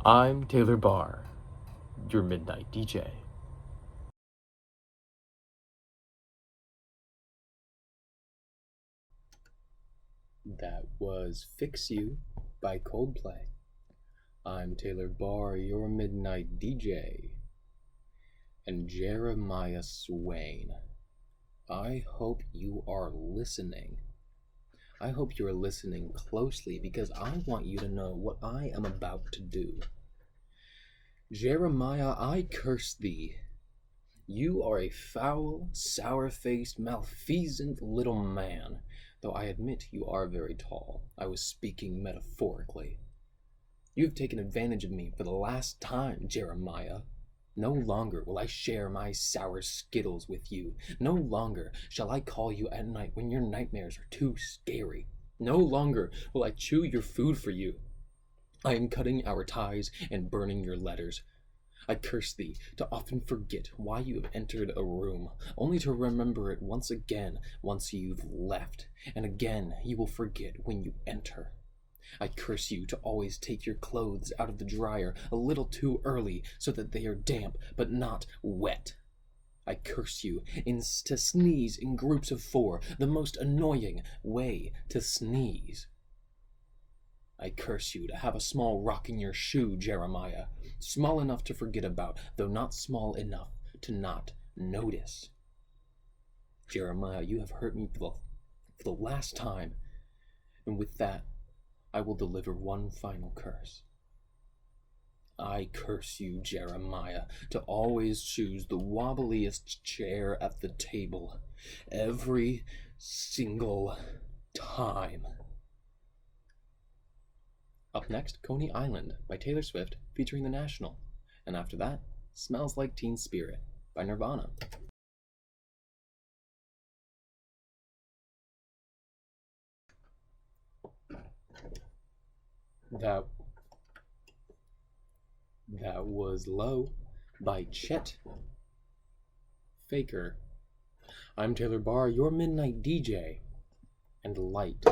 I'm Taylor Barr, your midnight DJ. That was Fix You by Coldplay. I'm Taylor Barr, your midnight DJ. And Jeremiah Swain, I hope you are listening. I hope you're listening closely because I want you to know what I am about to do. Jeremiah, I curse thee. You are a foul, sour-faced, malfeasant little man, though I admit you are very tall. I was speaking metaphorically. You have taken advantage of me for the last time, Jeremiah. No longer will I share my sour skittles with you. No longer shall I call you at night when your nightmares are too scary. No longer will I chew your food for you. I am cutting our ties and burning your letters. I curse thee to often forget why you have entered a room, only to remember it once again once you've left, and again you will forget when you enter. I curse you to always take your clothes out of the dryer a little too early so that they are damp but not wet. I curse you to sneeze in groups of 4, the most annoying way to sneeze. I curse you to have a small rock in your shoe, Jeremiah, small enough to forget about, though not small enough to not notice. Jeremiah, you have hurt me for the last time, and with that, I will deliver one final curse. I curse you, Jeremiah, to always choose the wobbliest chair at the table, every single time. Up next, Coney Island by Taylor Swift featuring The National, and after that, Smells Like Teen Spirit by Nirvana. That was Low by Chet Faker. I'm Taylor Barr, your midnight DJ, and light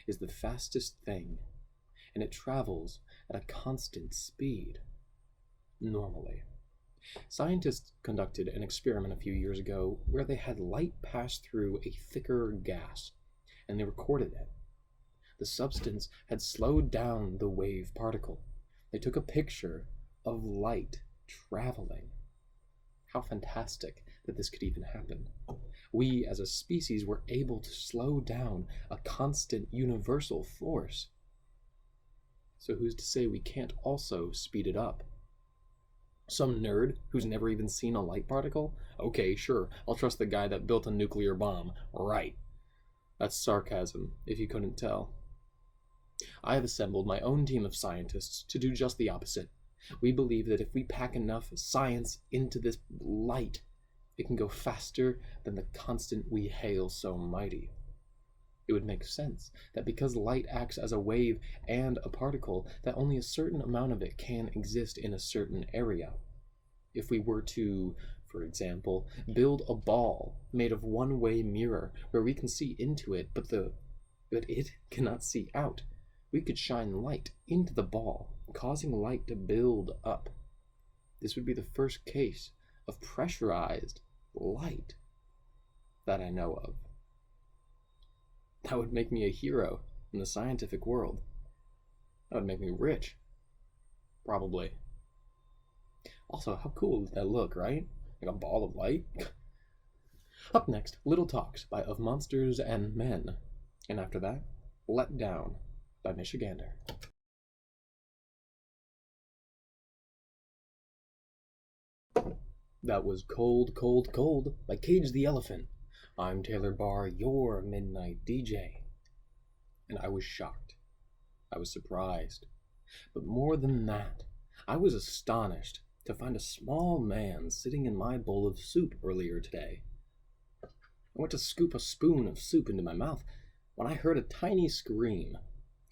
is the fastest thing, and it travels at a constant speed. Normally. Scientists conducted an experiment a few years ago where they had light pass through a thicker gas, and they recorded it. The substance had slowed down the wave particle. They took a picture of light traveling. How fantastic that this could even happen. We, as a species, were able to slow down a constant universal force. So who's to say we can't also speed it up? Some nerd who's never even seen a light particle? Okay, sure, I'll trust the guy that built a nuclear bomb. Right. That's sarcasm, if you couldn't tell. I have assembled my own team of scientists to do just the opposite. We believe that if we pack enough science into this light, it can go faster than the constant we hail so mighty. It would make sense that because light acts as a wave and a particle, that only a certain amount of it can exist in a certain area. If we were to, for example, build a ball made of one-way mirror where we can see into it, but it cannot see out, we could shine light into the ball, causing light to build up. This would be the first case of pressurized light that I know of. That would make me a hero in the scientific world. That would make me rich. Probably. Also, how cool does that look, right? Like a ball of light? Up next, Little Talks by Of Monsters and Men. And after that, Let Down by Michigander. That was Cold, Cold, Cold by Cage the Elephant. I'm Taylor Barr, your midnight DJ. And I was shocked. I was surprised. But more than that, I was astonished to find a small man sitting in my bowl of soup earlier today. I went to scoop a spoon of soup into my mouth when I heard a tiny scream.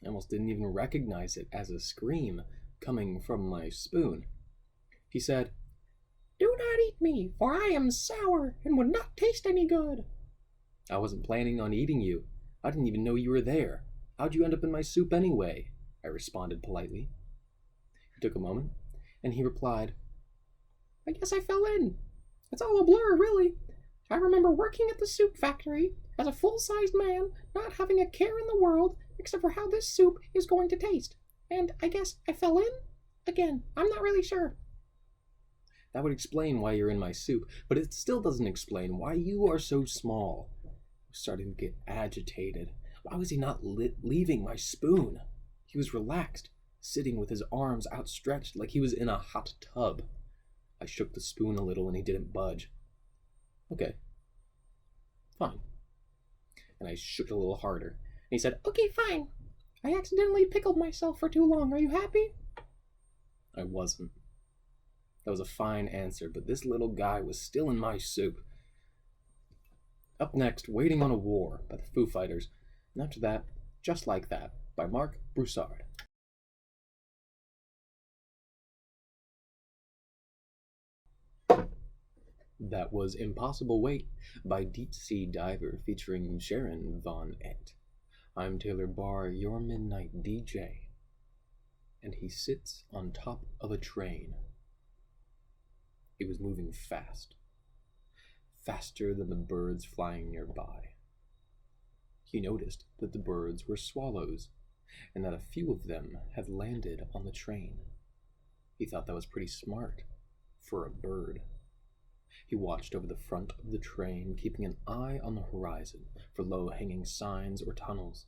I almost didn't even recognize it as a scream coming from my spoon. He said, "Do not eat me, for I am sour and would not taste any good." I wasn't planning on eating you. I didn't even know you were there. How'd you end up in my soup anyway? I responded politely. He took a moment, and he replied, "I guess I fell in. It's all a blur, really. I remember working at the soup factory as a full-sized man, not having a care in the world except for how this soup is going to taste. And I guess I fell in? Again, I'm not really sure." That would explain why you're in my soup, but it still doesn't explain why you are so small. I was starting to get agitated. Why was he not leaving my spoon? He was relaxed, sitting with his arms outstretched like he was in a hot tub. I shook the spoon a little and he didn't budge. "Okay, fine." And I shook it a little harder. And he said, "Okay, fine. I accidentally pickled myself for too long. Are you happy?" I wasn't. That was a fine answer, but this little guy was still in my soup. Up next, Waiting on a War by the Foo Fighters. And after that, Just Like That by Marc Broussard. That was Impossible Weight by Deep Sea Diver featuring Sharon Von Ett. I'm Taylor Barr, your midnight DJ. And he sits on top of a train. It was moving fast. Faster than the birds flying nearby. He noticed that the birds were swallows, and that a few of them had landed on the train. He thought that was pretty smart for a bird. He watched over the front of the train, keeping an eye on the horizon for low-hanging signs or tunnels.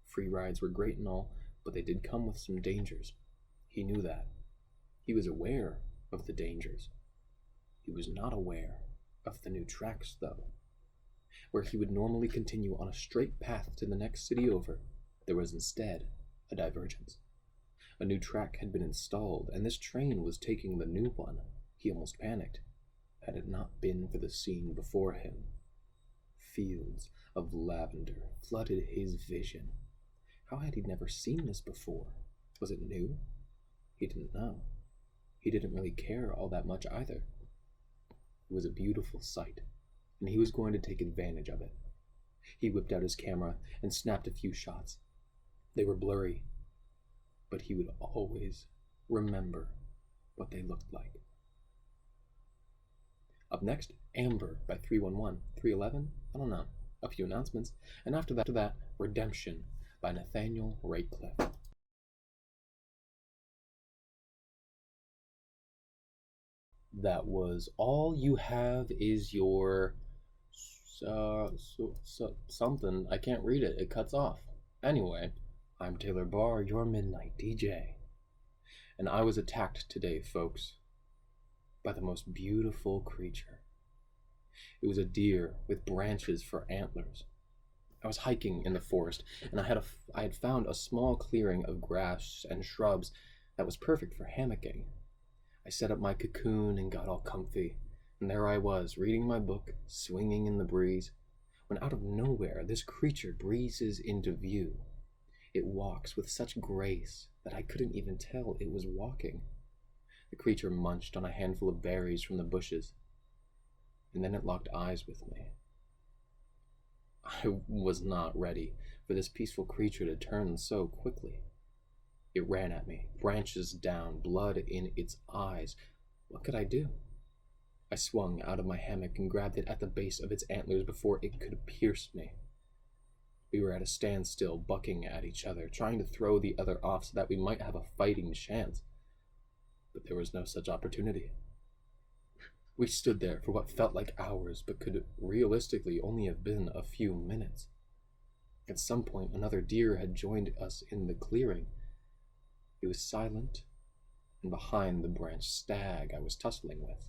Free rides were great and all, but they did come with some dangers. He knew that. He was aware of the dangers. He was not aware of the new tracks, though. Where he would normally continue on a straight path to the next city over, there was instead a divergence. A new track had been installed, and this train was taking the new one. He almost panicked, had it not been for the scene before him. Fields of lavender flooded his vision. How had he never seen this before? Was it new? He didn't know. He didn't really care all that much either. It was a beautiful sight, and he was going to take advantage of it. He whipped out his camera and snapped a few shots. They were blurry, but he would always remember what they looked like. Up next, Amber by 311. 311? I don't know. A few announcements. And after that, Redemption by Nathaniel Ratcliffe. That was All You Have Is Your... something. I can't read it. It cuts off. Anyway, I'm Taylor Barr, your midnight DJ. And I was attacked today, folks, by the most beautiful creature. It was a deer with branches for antlers. I was hiking in the forest, and I had found a small clearing of grass and shrubs that was perfect for hammocking. I set up my cocoon and got all comfy, and there I was, reading my book, swinging in the breeze, when out of nowhere this creature breezes into view. It walks with such grace that I couldn't even tell it was walking. The creature munched on a handful of berries from the bushes, and then it locked eyes with me. I was not ready for this peaceful creature to turn so quickly. It ran at me, branches down, blood in its eyes. What could I do? I swung out of my hammock and grabbed it at the base of its antlers before it could pierce me. We were at a standstill, bucking at each other, trying to throw the other off so that we might have a fighting chance. But there was no such opportunity. We stood there for what felt like hours, but could realistically only have been a few minutes. At some point, another deer had joined us in the clearing. It was silent, and behind the branched stag I was tussling with.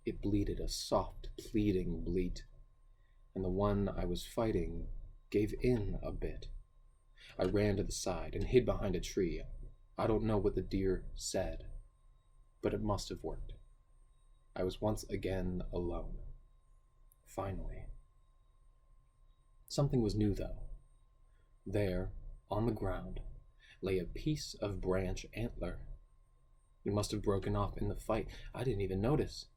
It bleated a soft, pleading bleat, and the one I was fighting gave in a bit. I ran to the side and hid behind a tree. I don't know what the deer said, but it must have worked. I was once again alone. Finally. Something was new, though. There, on the ground, lay a piece of branch antler. It must have broken off in the fight. I didn't even notice.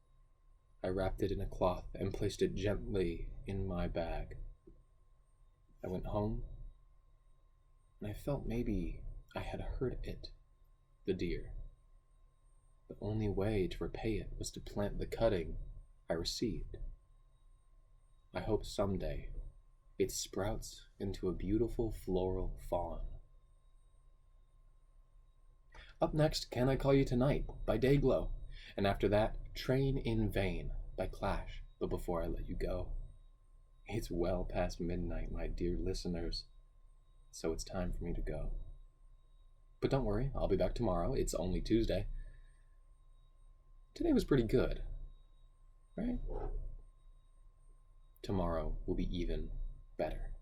I wrapped it in a cloth and placed it gently in my bag. I went home, and I felt maybe I had hurt it, the deer. The only way to repay it was to plant the cutting I received. I hope someday it sprouts into a beautiful floral fawn. Up next, Can I Call You Tonight by Dayglow, and after that, Train in Vain by Clash. But before I let you go, it's well past midnight, my dear listeners, so it's time for me to go. But don't worry, I'll be back tomorrow. It's only Tuesday. Today was pretty good, right? Tomorrow will be even better.